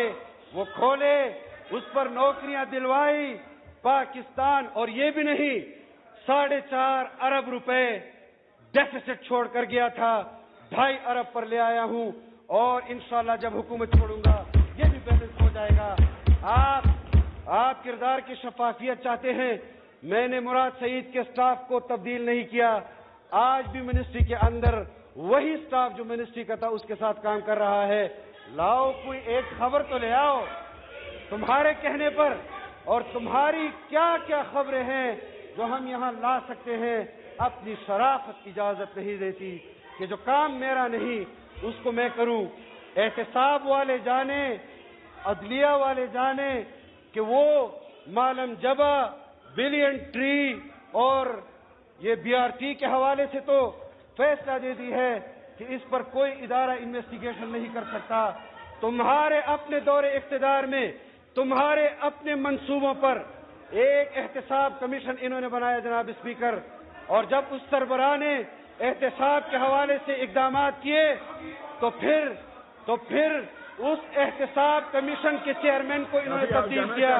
وہ کھولے، اس پر نوکریاں دلوائی پاکستان، اور یہ بھی نہیں 4.5 ارب روپے ڈیفیسٹ چھوڑ کر گیا تھا، 2.5 ارب پر لے آیا ہوں، اور انشاءاللہ جب حکومت چھوڑوں گا یہ بھی بیلنس ہو جائے گا۔ آپ کردار کی شفافیت چاہتے ہیں، میں نے مراد سعید کے سٹاف کو تبدیل نہیں کیا، آج بھی منسٹری کے اندر وہی سٹاف جو منسٹری کا تھا اس کے ساتھ کام کر رہا ہے۔ لاؤ کوئی ایک خبر تو لے آؤ تمہارے کہنے پر، اور تمہاری کیا کیا خبریں ہیں جو ہم یہاں لا سکتے ہیں۔ اپنی شرافت کی اجازت نہیں دیتی کہ جو کام میرا نہیں اس کو میں کروں۔ احتساب والے جانے، عدلیہ والے جانے کہ وہ مالم جبا، بلین ٹری اور یہ BRT کے حوالے سے تو فیصلہ دے دی ہے کہ اس پر کوئی ادارہ انویسٹیگیشن نہیں کر سکتا۔ تمہارے اپنے دور اقتدار میں، تمہارے اپنے منصوبوں پر ایک احتساب کمیشن انہوں نے بنایا جناب اسپیکر، اور جب اس سربراہ نے احتساب کے حوالے سے اقدامات کیے تو پھر اس احتساب کمیشن کے چیئرمین کو انہوں نے تبدیل کیا۔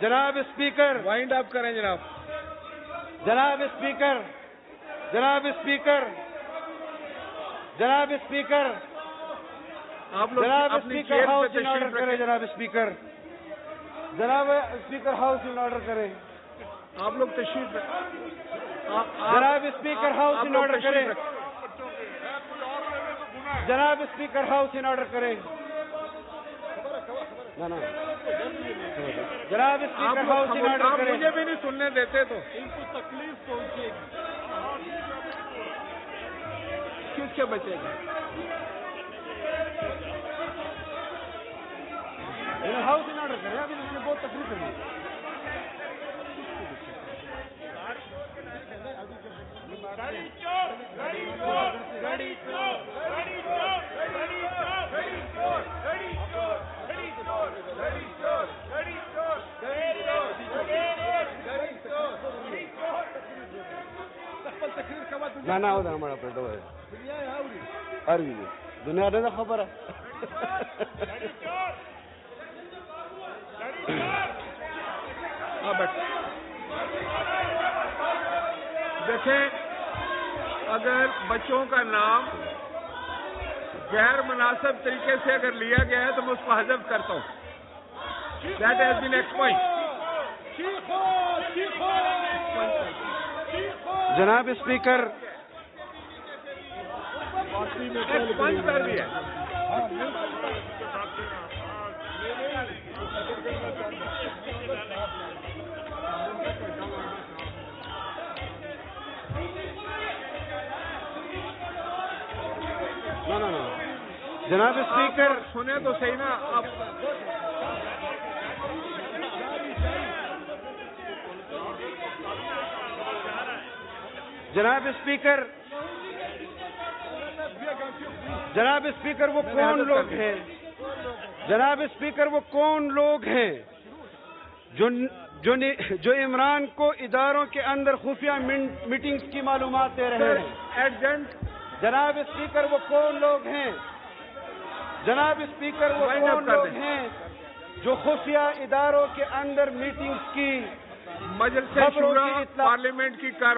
جناب اسپیکر، وائنڈ اپ کریں جناب۔ جناب اسپیکر، آپ لوگ جناب اپنی اسپیکر چیئر ہاؤس پہ ان آرڈر تشریف کریں، رکھیں۔ جناب اسپیکر ہاؤس ان آرڈر کریں، آپ لوگ تشریف رکھیں۔ جناب اسپیکر ہاؤس ان آرڈر کریں، جناب اسپیکر ہاؤس ان آرڈر کریں، جناب اسپیکر ہاؤس ان آرڈر آپ کریں۔ مجھے بھی نہیں سننے دیتے تو ان کو تکلیف پہنچے گی۔ کس سے بچے گا؟ ہاؤس ان آرڈر کریں، ابھی میں نے بہت تکلیف ہے۔ نہ ادھر ہمارا پیٹو ہے عربی میں دنیا نے خبر ہے۔ ہاں بیٹھ دیکھیں، اگر بچوں کا نام غیر مناسب طریقے سے اگر لیا گیا ہے تو میں اس کو حذف کرتا ہوں. That has been expunged. جناب اسپیکر، ایکسپنج کر دیا. جناب اسپیکر، سنیں تو صحیح نا. آپ جناب اسپیکر، جناب اسپیکر وہ کون لوگ ہیں؟ جناب اسپیکر وہ کون لوگ ہیں جو عمران کو اداروں کے اندر خفیہ میٹنگز کی معلومات دے رہے ہیں؟ ایجنٹ. جناب اسپیکر وہ کون لوگ ہیں؟ جناب اسپیکر وہ کون لوگ ہیں جو خفیہ اداروں کے اندر میٹنگز کی مجلس خبروں کی شورا اطلاع پارلیمنٹ کی